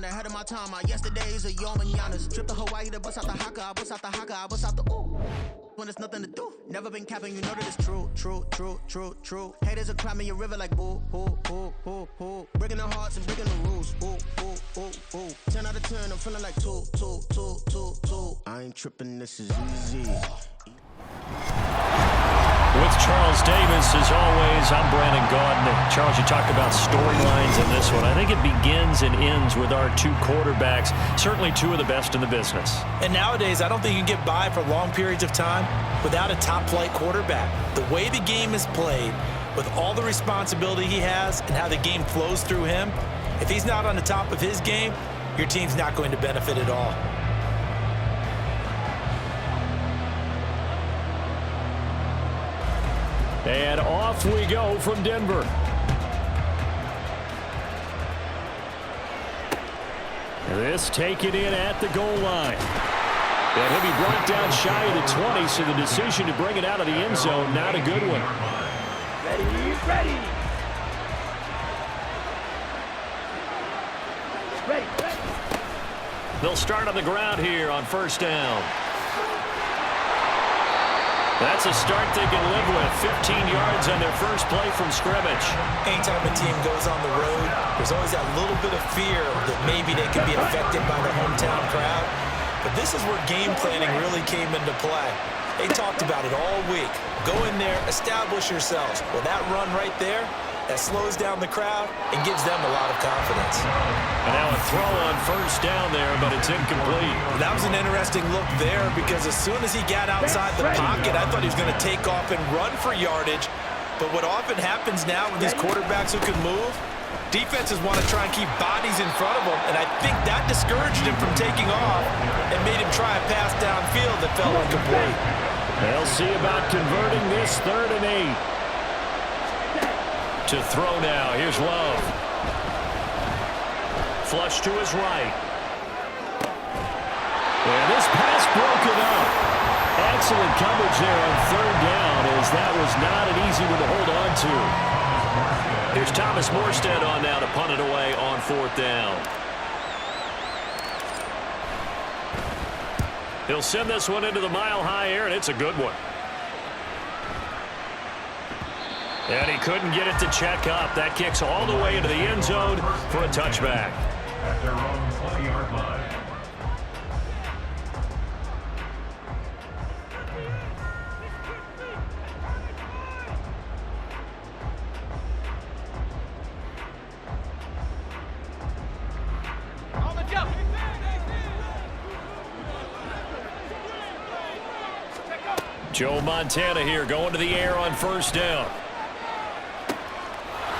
Ahead of my time, my yesterdays are your mananas. Trip to Hawaii to bust out the haka, I bust out the haka, I bust out the ooh. When there's nothing to do, never been capping, you know that it's true, true, true, true, true. Haters are climbing your river like boo, boo, boo, boo, boo. Breaking their hearts and breaking the rules, ooh, ooh, ooh, ooh. 10 out of 10, I'm feeling like 2, 2, 2, 2, 2. I ain't tripping, this is easy. With Charles Davis, as always, I'm Brandon Gaudin. Charles, you talked about storylines in this one. I think it begins and ends with our two quarterbacks, certainly two of the best in the business. And nowadays, I don't think you can get by for long periods of time without a top-flight quarterback. The way the game is played, with all the responsibility he has and how the game flows through him, if he's not on the top of his game, your team's not going to benefit at all. And off we go from Denver. This taken in at the goal line. And he'll be brought down shy of the 20, so the decision to bring it out of the end zone, not a good one. Ready. They'll start on the ground here on first down. That's a start they can live with. 15 yards on their first play from scrimmage. Anytime a team goes on the road, there's always that little bit of fear that maybe they could be affected by the hometown crowd. But this is where game planning really came into play. They talked about it all week. Go in there, establish yourselves. Well, that run right there, that slows down the crowd and gives them a lot of confidence. And now a throw on first down there, but it's incomplete. That was an interesting look there because as soon as he got outside the pocket, I thought he was going to take off and run for yardage. But what often happens now with these quarterbacks who can move, defenses want to try and keep bodies in front of them, and I think that discouraged him from taking off and made him try a pass downfield that fell incomplete. They'll see about converting this 3rd and 8. To throw now. Here's Love. Flush to his right. And this pass broken up. Excellent coverage there on 3rd down, as that was not an easy one to hold on to. Here's Thomas Morstead on now to punt it away on 4th down. He'll send this one into the mile-high air, and it's a good one. And he couldn't get it to check up. That kicks all the way into the end zone for a touchback. At their own 20-yard line. On the jump. Joe Montana here going to the air on first down.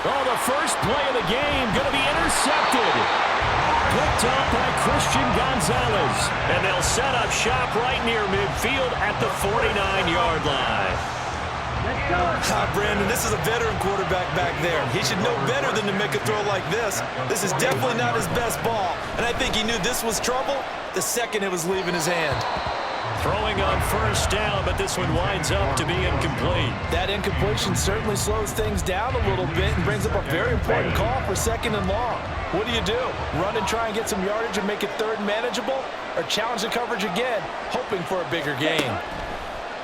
Oh, the first play of the game going to be intercepted. Picked up by Christian Gonzalez. And they'll set up shop right near midfield at the 49-yard line. Brandon, this is a veteran quarterback back there. He should know better than to make a throw like this. This is definitely not his best ball. And I think he knew this was trouble the second it was leaving his hand. Throwing on first down, but this one winds up to be incomplete. That incompletion certainly slows things down a little bit and brings up a very important call for 2nd and long. What do? Run and try and get some yardage and make it 3rd and manageable? Or challenge the coverage again, hoping for a bigger gain?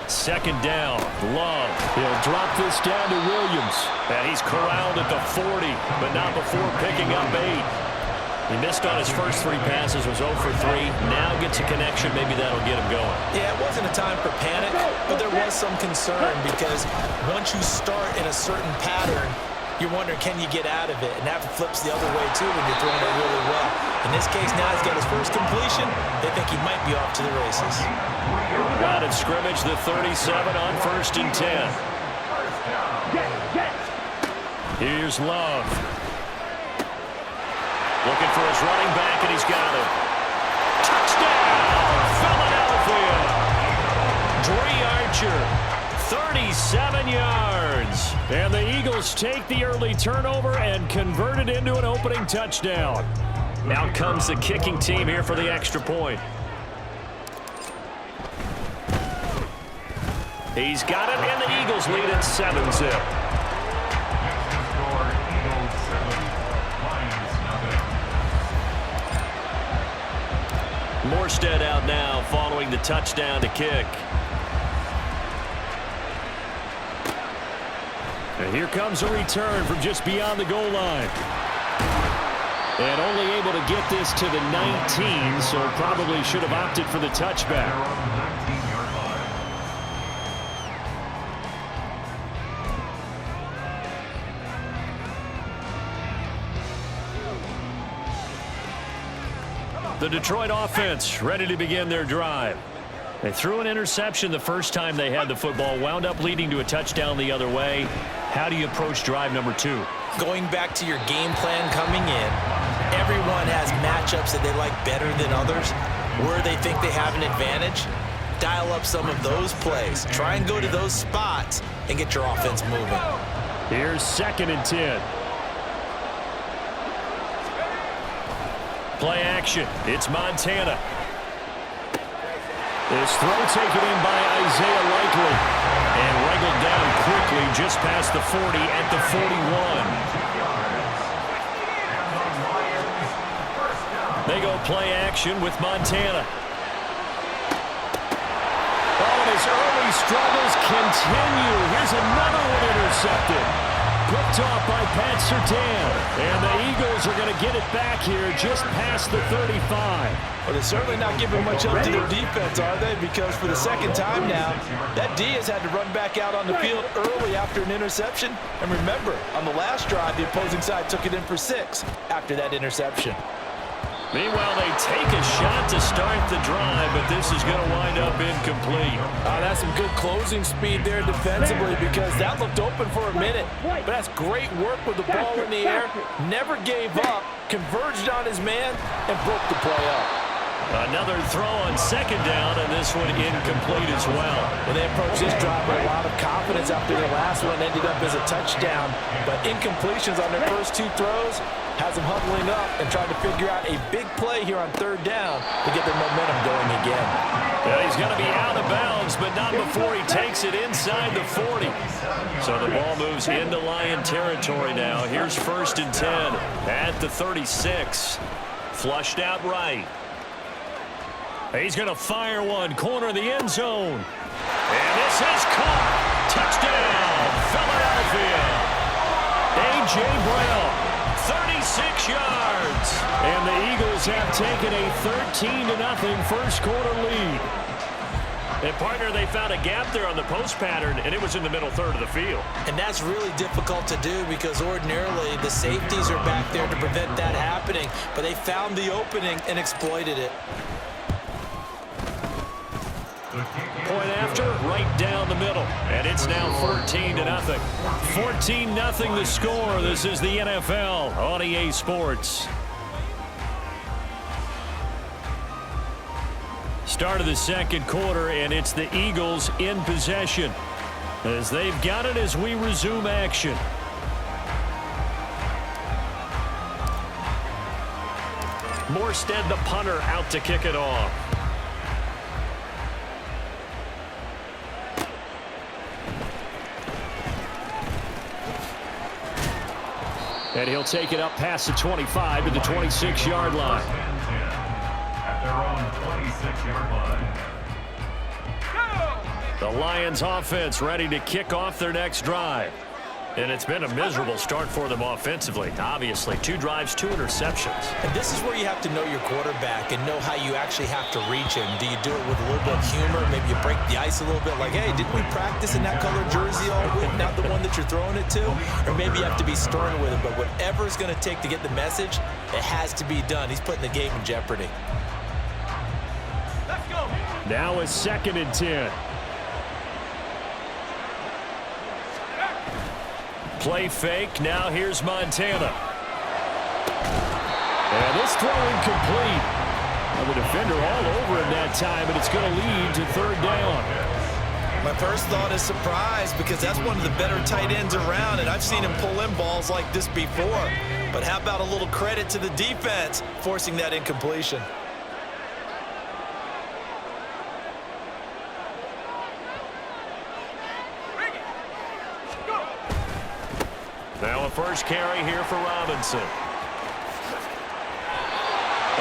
2nd down, Love. He'll drop this down to Williams. And he's corralled at the 40, but not before picking up 8. He missed on his first 3 passes, was 0 for 3. Now gets a connection. Maybe that'll get him going. Yeah, it wasn't a time for panic, but there was some concern because once you start in a certain pattern, you're wondering, can you get out of it? And that flips the other way, too, when you're throwing it really well. In this case, now he's got his first completion. They think he might be off to the races. Out of scrimmage, the 37 on 1st and 10. Here's Love. Looking for his running back, and he's got him. Touchdown, Philadelphia! Dre Archer, 37 yards. And the Eagles take the early turnover and convert it into an opening touchdown. Out comes the kicking team here for the extra point. He's got it, and the Eagles lead at 7-zip. Morstead out now following the touchdown to kick. And here comes a return from just beyond the goal line. And only able to get this to the 19, so probably should have opted for the touchback. The Detroit offense ready to begin their drive. They threw an interception the first time they had the football, wound up leading to a touchdown the other way. How do you approach drive number 2? Going back to your game plan coming in, everyone has matchups that they like better than others, where they think they have an advantage. Dial up some of those plays. Try and go to those spots and get your offense moving. Here's 2nd and 10. Play action. It's Montana. This throw taken in by Isaiah Likely. And wrangled down quickly just past the 40 at the 41. They go play action with Montana. Oh, and his early struggles continue. Here's another one intercepted. Picked off by Pat Surtain. And the Eagles are going to get it back here just past the 35. Well, they're certainly not giving much up to their defense, are they? Because for the second time now, that D has had to run back out on the field early after an interception. And remember, on the last drive, the opposing side took it in for 6 after that interception. Meanwhile, they take a shot to start the drive, but this is going to wind up incomplete. That's some good closing speed there defensively, because that looked open for a minute. But that's great work with the ball in the air. Never gave up, converged on his man, and broke the play up. Another throw on 2nd down, and this one incomplete as well. Well, they approached this drive with a lot of confidence after their last one ended up as a touchdown. But incompletions on their first 2 throws has them huddling up and trying to figure out a big play here on 3rd down to get their momentum going again. Yeah, he's going to be out of bounds, but not before he takes it inside the 40. So the ball moves into Lion territory now. Here's 1st and 10 at the 36. Flushed out right. He's going to fire one, corner of the end zone. And this is caught. Touchdown, Philadelphia. A.J. Brown, 36 yards. And the Eagles have taken a 13-0 first quarter lead. And, partner, they found a gap there on the post pattern, and it was in the middle third of the field. And that's really difficult to do, because ordinarily the safeties are back there to prevent that happening. But they found the opening and exploited it. Point after, right down the middle. And it's now 14-0. 14-0 the score. This is the NFL on EA Sports. Start of the second quarter, and it's the Eagles in possession, as they've got it as we resume action. Morstead, the punter, out to kick it off. And he'll take it up past the 25 to the 26-yard line. At their own 26-yard line. The Lions offense ready to kick off their next drive. And it's been a miserable start for them offensively. Obviously, 2 drives, 2 interceptions. And this is where you have to know your quarterback and know how you actually have to reach him. Do you do it with a little bit of humor? Maybe you break the ice a little bit, like, hey, didn't we practice in that color jersey all week, not the one that you're throwing it to? Or maybe you have to be stern with it. But whatever it's going to take to get the message, it has to be done. He's putting the game in jeopardy. Let's go. Now it's 2nd and 10. Play fake. Now here's Montana. And this throw incomplete. Well, the defender all over him that time, and it's going to lead to 3rd down. My first thought is surprise, because that's one of the better tight ends around, and I've seen him pull in balls like this before. But how about a little credit to the defense forcing that incompletion? Now a first carry here for Robinson.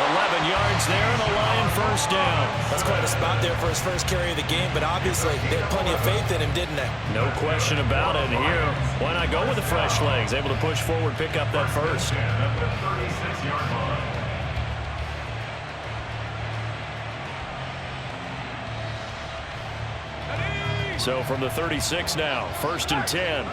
11 yards there and a Lion first down. That's quite a spot there for his first carry of the game, but obviously they had plenty of faith in him, didn't they? No question about it. Here, why not go with the fresh legs? Able to push forward, pick up that first. At the 36-yard line. So from the 36 now, 1st and 10.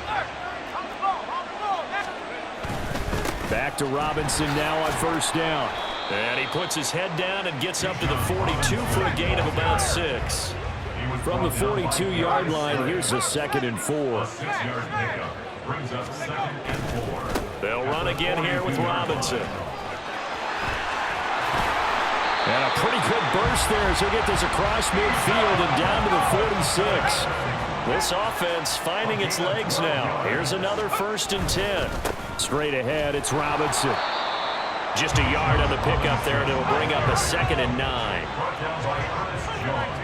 Back to Robinson now on first down. And he puts his head down and gets up to the 42 for a gain of about 6. From the 42-yard line, here's a 2nd and 4. 6-yard pickup brings up 2nd and 4. They'll run again here with Robinson. And a pretty good burst there as he'll get this across midfield and down to the 46. This offense finding its legs now. Here's another 1st and 10. Straight ahead, it's Robinson. Just a yard on the pickup there, and it'll bring up a 2nd and 9. Brought down by Ernest Jones.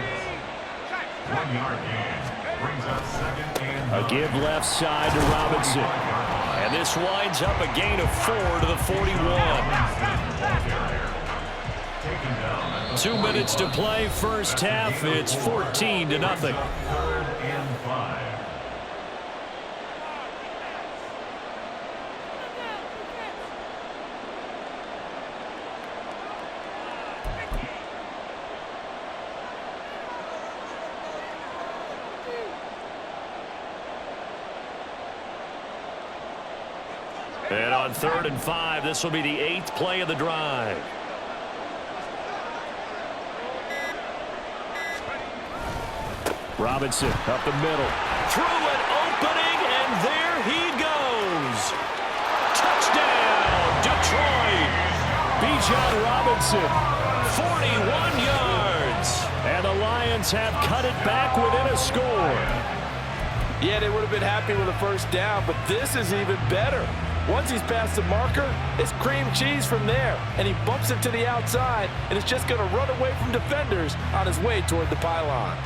1-yard gain brings up 2nd and 9. A give left side to Robinson. And this winds up a gain of 4 to the 41. 2 minutes to play, first half. It's 14-0. 3rd and 5. And on 3rd and 5, this will be the 8th play of the drive. Robinson up the middle. Through an opening, and there he goes. Touchdown, Detroit. Bijan Robinson, 41 yards. And the Lions have cut it back within a score. Yeah, they would have been happy with a first down, but this is even better. Once he's past the marker, it's cream cheese from there, and he bumps it to the outside, and it's just going to run away from defenders on his way toward the pylon.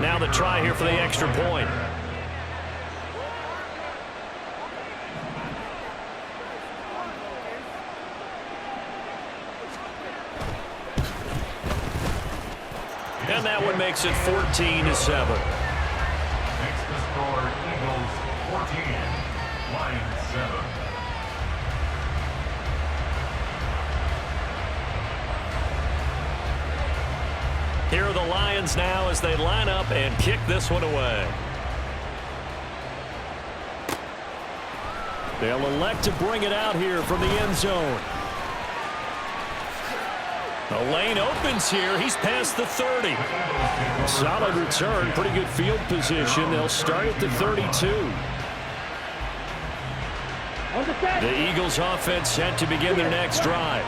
Now the try here for the extra point. And that one makes it 14-7. Makes the score Eagles 14, Lions 7. Here are the Lions now as they line up and kick this one away. They'll elect to bring it out here from the end zone. The lane opens here. He's past the 30. Solid return. Pretty good field position. They'll start at the 32. The Eagles offense set to begin their next drive.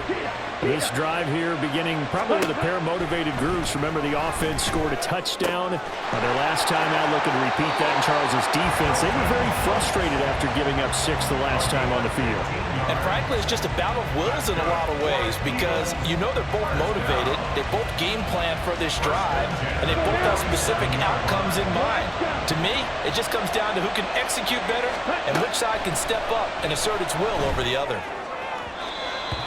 This drive here beginning probably with a pair of motivated groups. Remember, the offense scored a touchdown their last time out, looking to repeat that in Charles' defense. They were very frustrated after giving up 6 the last time on the field. And frankly, it's just a battle of wills in a lot of ways because you know they're both motivated, they both game plan for this drive, and they both have specific outcomes in mind. To me, it just comes down to who can execute better and which side can step up and assert its will over the other.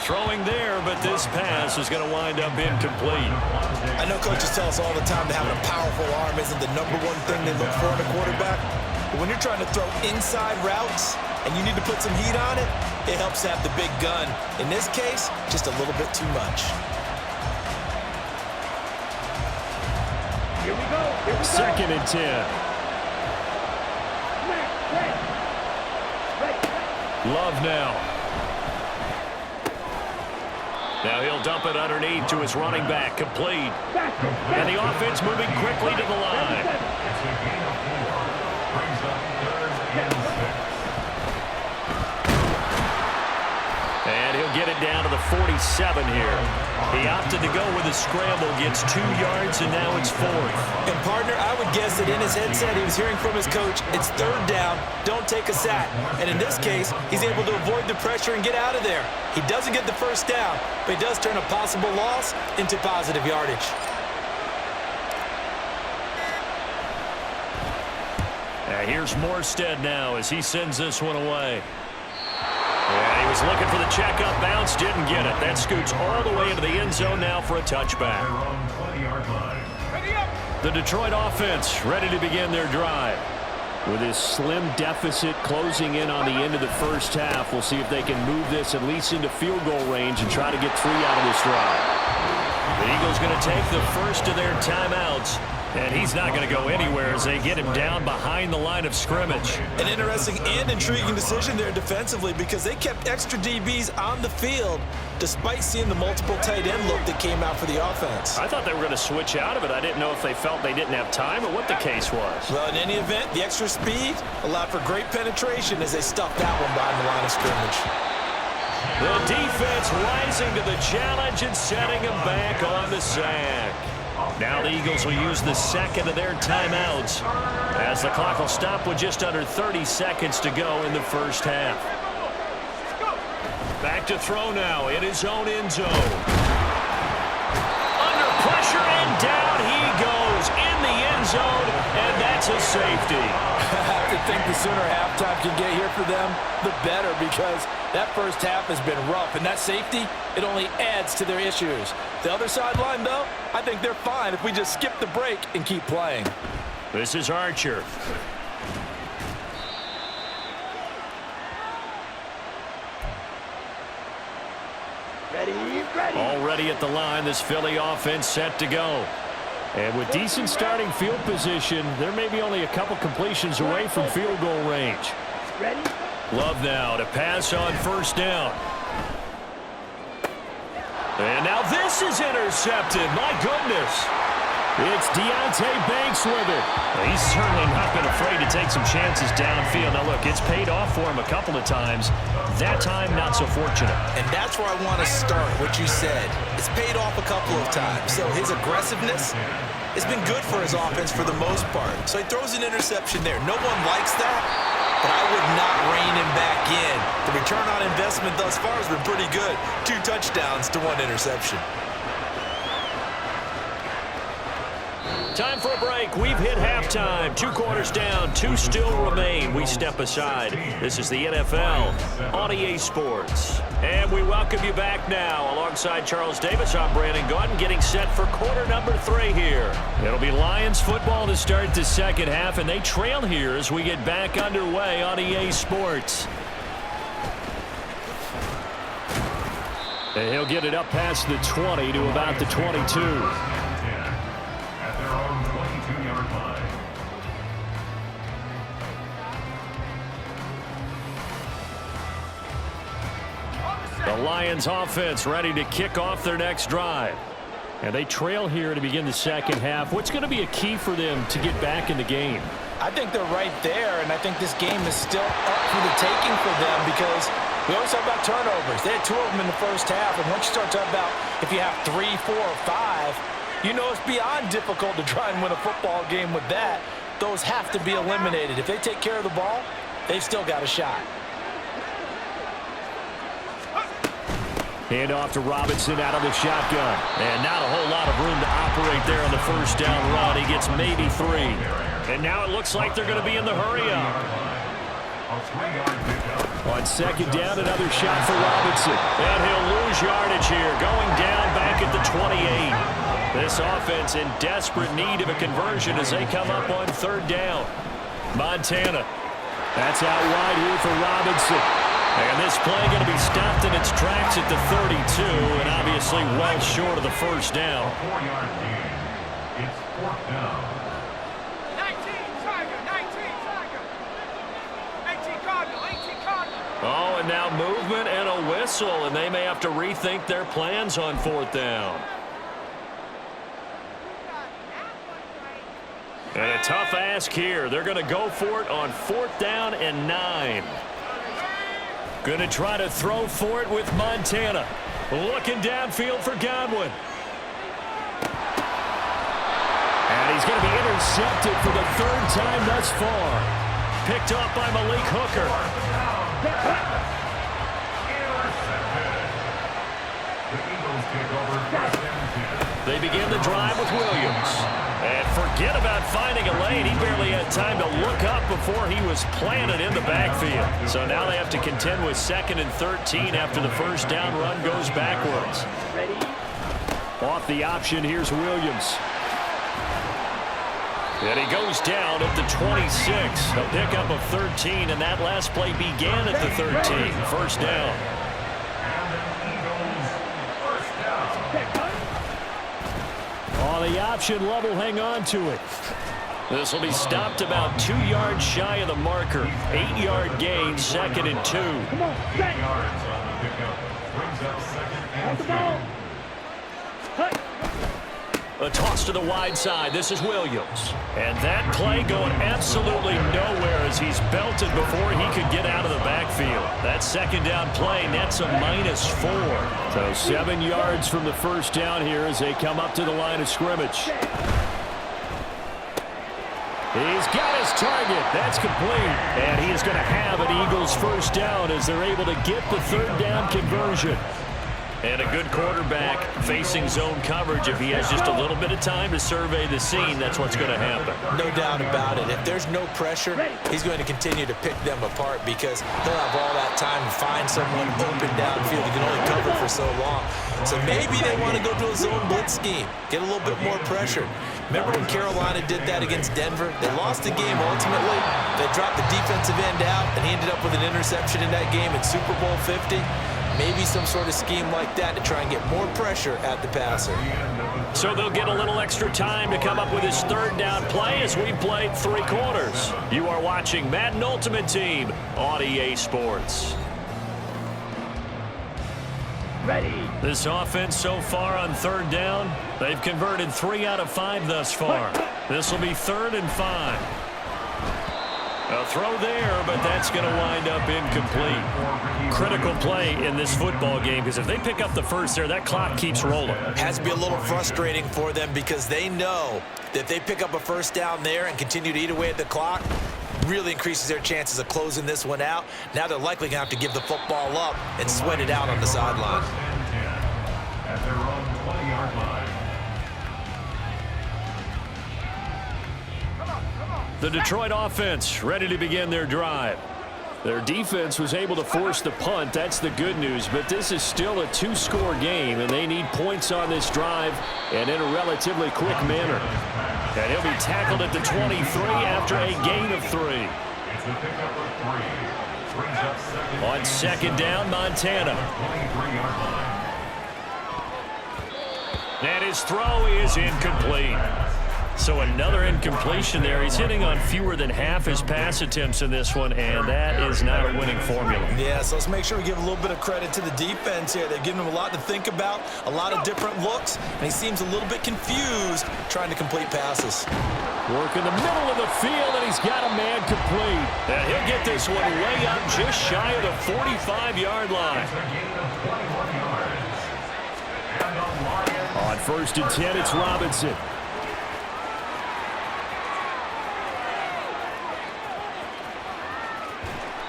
Throwing there, but this pass is going to wind up incomplete. I know coaches tell us all the time that having a powerful arm isn't the #1 thing they look for in a quarterback. But when you're trying to throw inside routes and you need to put some heat on it, it helps to have the big gun. In this case, just a little bit too much. Here we go. Here we go. 2nd and 10. Love now. Now he'll dump it underneath to his running back, complete. And the offense moving quickly to the line. It's a gain of 4. Brings up 3rd and 6. And he'll get it down to the 47 here. He opted to go with a scramble, gets 2 yards, and now it's 4th. And partner, I would guess that in his headset he was hearing from his coach, it's 3rd down, don't take a sack. And in this case, he's able to avoid the pressure and get out of there. He doesn't get the first down, but he does turn a possible loss into positive yardage. Here's Morstead now as he sends this one away. Yeah, he was looking for the checkup bounce, didn't get it. That scoots all the way into the end zone now for a touchback. They're on 20-yard line. The Detroit offense ready to begin their drive. With this slim deficit closing in on the end of the first half, we'll see if they can move this at least into field goal range and try to get 3 out of this drive. The Eagles going to take the first of their timeouts, and he's not going to go anywhere as they get him down behind the line of scrimmage. An interesting and intriguing decision there defensively because they kept extra DBs on the field despite seeing the multiple tight end look that came out for the offense. I thought they were going to switch out of it. I didn't know if they felt they didn't have time or what the case was. Well, in any event, the extra speed allowed for great penetration as they stuffed that one behind the line of scrimmage. The defense rising to the challenge and setting him back on the sack. Now the Eagles will use the second of their timeouts as the clock will stop with just under 30 seconds to go in the first half. Back to throw now in his own end zone. Under pressure and down he goes in the end zone, and that's a safety. I have to think the sooner halftime can get here for them, the better, because that first half has been rough, and that safety, it only adds to their issues. The other sideline, though, I think they're fine if we just skip the break and keep playing. This is Archer. Already at the line, this Philly offense set to go. And with decent starting field position, there may be only a couple completions away from field goal range. Love now to pass on first down. And now this is intercepted. My goodness. It's Deontay Banks with it. He's certainly not been afraid to take some chances downfield. Now, look, it's paid off for him a couple of times. That time, not so fortunate. And that's where I want to start, what you said. It's paid off a couple of times. So his aggressiveness has been good for his offense for the most part. So he throws an interception there. No one likes that, but I would not rein him back in. The return on investment thus far has been pretty good. 2 touchdowns to 1 interception. Time for a break. We've hit halftime. 2 quarters down. 2 still remain. We step aside. This is the NFL on EA Sports. And we welcome you back now. Alongside Charles Davis, I'm Brandon Gaudin, getting set for quarter number 3 here. It'll be Lions football to start the second half, and they trail here as we get back underway on EA Sports. And he'll get it up past the 20 to about the 22. The Lions offense ready to kick off their next drive. And they trail here to begin the second half. What's going to be a key for them to get back in the game? I think they're right there, and I think this game is still up for the taking for them because we always talk about turnovers. They had 2 of them in the first half, and once you start talking about if you have 3, 4, or 5, you know it's beyond difficult to try and win a football game with that. Those have to be eliminated. If they take care of the ball, they've still got a shot. Hand off to Robinson out of the shotgun. And not a whole lot of room to operate there on the first down run. He gets maybe 3. And now it looks like they're going to be in the hurry-up. On second down, another shot for Robinson. And he'll lose yardage here, going down back at the 28. This offense in desperate need of a conversion as they come up on third down. Montana. That's out wide here for Robinson. And this play going to be stopped in its tracks at the 32, and obviously well short of the first down. A 4-yard gain. It's 4th down. 19 Tiger. 18 Cardinal. Oh, and now movement and a whistle, and they may have to rethink their plans on 4th down. And a tough ask here. They're going to go for it on 4th down and 9. Going to try to throw for it with Montana. Looking downfield for Godwin. And he's going to be intercepted for the 3rd time thus far. Picked up by Malik Hooker. The Eagles take over 1st and 10. They begin the drive with Williams. And forget about finding a lane. He barely had time to look up before he was planted in the backfield. So now they have to contend with 2nd and 13 after the first down run goes backwards. Off the option, here's Williams. And he goes down at the 26. A pickup of 13, and that last play began at the 13. First down. On the option, Love will hang on to it. This will be stopped about 2 yards shy of the marker. 8-yard gain, 2nd and 2. 8 yards on the pickup. Brings up 2nd and 2. A toss to the wide side. This is Williams. And that play going absolutely nowhere as he's belted before he could get out of the backfield. That second down play nets a -4. So 7 yards from the first down here as they come up to the line of scrimmage. He's got his target. That's complete. And he is going to have an Eagles first down as they're able to get the third down conversion. And a good quarterback facing zone coverage. If he has just a little bit of time to survey the scene, that's what's going to happen. No doubt about it. If there's no pressure, he's going to continue to pick them apart because he'll have all that time to find someone open downfield. He can only cover for so long. So maybe they want to go to a zone blitz scheme, get a little bit more pressure. Remember when Carolina did that against Denver? They lost the game ultimately. They dropped the defensive end out, and he ended up with an interception in that game in Super Bowl 50. Maybe some sort of scheme like that to try and get more pressure at the passer. So they'll get a little extra time to come up with his third down play as we played 3 quarters. You are watching Madden Ultimate Team on EA Sports. Ready. This offense so far on third down, they've converted 3 out of 5 thus far. This will be 3rd and 5. A throw there, but that's going to wind up incomplete. Critical play in this football game because if they pick up the first there, that clock keeps rolling. Has to be a little frustrating for them because they know that if they pick up a first down there and continue to eat away at the clock, really increases their chances of closing this one out. Now they're likely going to have to give the football up and sweat it out on the sideline. At their own 20-yard line. The Detroit offense ready to begin their drive. Their defense was able to force the punt. That's the good news. But this is still a 2-score game, and they need points on this drive and in a relatively quick manner. And he'll be tackled at the 23 after a gain of 3. It's a pickup of 3. Brings up 2nd. On 2nd down, Montana. 23-yard line. And his throw is incomplete. So another incompletion there. He's hitting on fewer than half his pass attempts in this one, and that is not a winning formula. Yeah, so let's make sure we give a little bit of credit to the defense here. They're giving him a lot to think about, a lot of different looks, and he seems a little bit confused trying to complete passes. Work in the middle of the field, and he's got a man complete. And he'll get this one way up just shy of the 45-yard line. On 1st and 10, it's Robinson.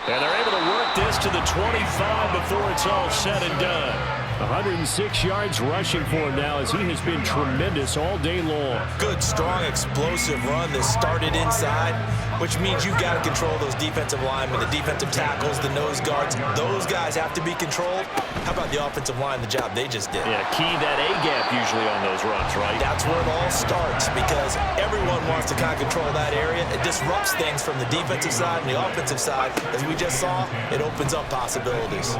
And they're able to work this to the 25 before it's all said and done. 106 yards rushing for him now as he has been tremendous all day long. Good, strong, explosive run that started inside, which means you've got to control those defensive linemen, the defensive tackles, the nose guards. Those guys have to be controlled. How about the offensive line, the job they just did? Yeah, key that A-gap usually on those runs, right? That's where it all starts because everyone wants to kind of control that area. It disrupts things from the defensive side and the offensive side. As we just saw, it opens up possibilities.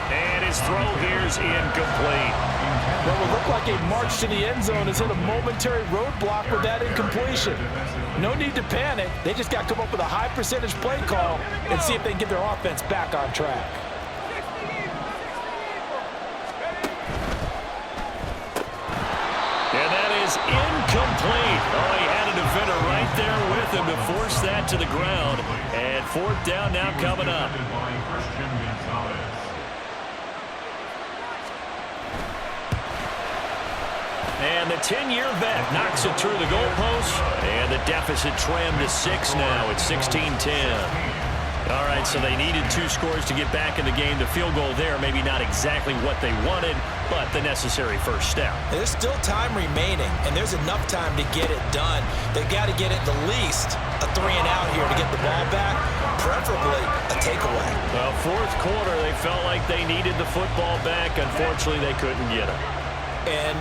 And his throw here is incomplete. What will look like a march to the end zone has hit a momentary roadblock with that incompletion. No need to panic. They just got to come up with a high percentage play call and see if they can get their offense back on track. And that is incomplete. Oh, he had a defender right there with him to force that to the ground. And 4th down now coming up. And the 10-year vet knocks it through the goalpost. And the deficit trimmed to 6 now at 16-10. All right, so they needed 2 scores to get back in the game. The field goal there, maybe not exactly what they wanted, but the necessary first step. There's still time remaining, and there's enough time to get it done. They've got to get at the least a 3-and-out here to get the ball back, preferably a takeaway. Well, fourth quarter, they felt like they needed the football back. Unfortunately, they couldn't get it. And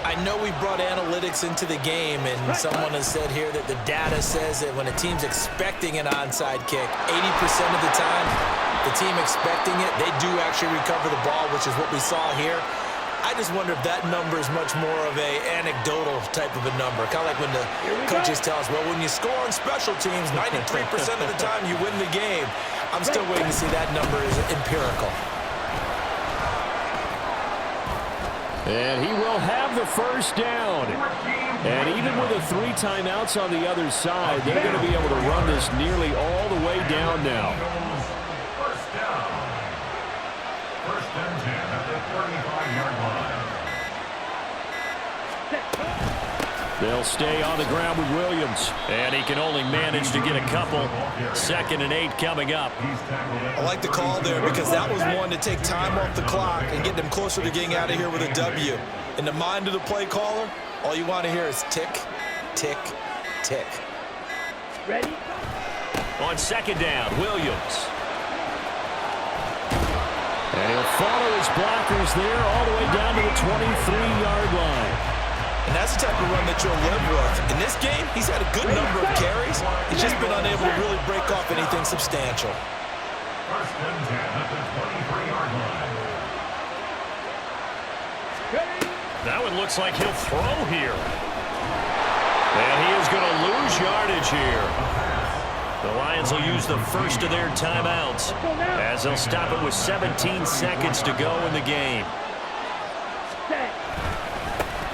I know we brought analytics into the game, and someone has said here that the data says that when a team's expecting an onside kick, 80% of the time, the team expecting it, they do actually recover the ball, which is what we saw here. I just wonder if that number is much more of a anecdotal type of a number. Kind of like when the coaches tell us, well, when you score on special teams, 93% of the time you win the game. I'm still waiting to see that number is empirical. And he will have the first down. And even with the 3 timeouts on the other side, they're going to be able to run this nearly all the way down now. First down. First and 10 at the 35-yard line. They'll stay on the ground with Williams. And he can only manage to get a couple. 2nd and 8 coming up. I like the call there because that was one to take time off the clock and get them closer to getting out of here with a W. In the mind of the play caller, all you want to hear is tick, tick, tick. Ready? On 2nd down, Williams. And he'll follow his blockers there all the way down to the 23-yard line. And that's the type of run that you'll live with. In this game, he's had a good number of carries. He's just been unable to really break off anything substantial. First and 10 at the 23-yard line. That one looks like he'll throw here. And he is going to lose yardage here. The Lions will use the first of their timeouts as they'll stop it with 17 seconds to go in the game.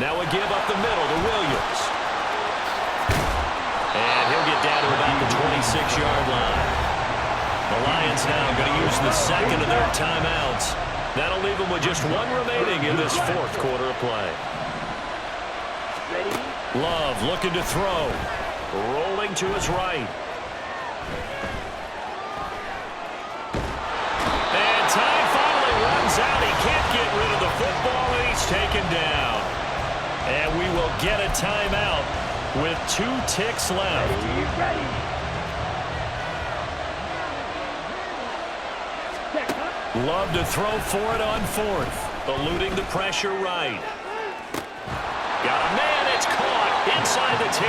Now we give up the middle to Williams. And he'll get down to about the 26-yard line. The Lions now going to use the second of their timeouts. That'll leave them with just 1 remaining in this fourth quarter of play. Love looking to throw. Rolling to his right. And time finally runs out. He can't get rid of the football, and he's taken down. And we will get a timeout with 2 ticks left. Love to throw for it on 4th. Eluding the pressure right. Got a man, it's caught inside the 10.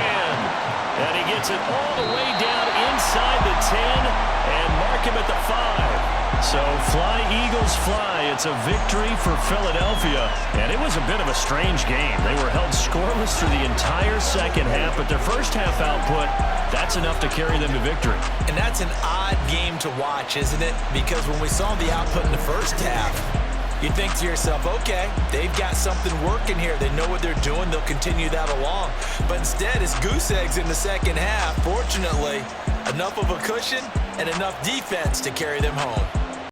And he gets it all the way down inside the 10 and mark him at the 5. So fly, Eagles, fly. It's a victory for Philadelphia. And it was a bit of a strange game. They were held scoreless through the entire second half, but their first half output, that's enough to carry them to victory. And that's an odd game to watch, isn't it? Because when we saw the output in the first half, you think to yourself, okay, they've got something working here. They know what they're doing. They'll continue that along. But instead, it's goose eggs in the second half. Fortunately, enough of a cushion and enough defense to carry them home.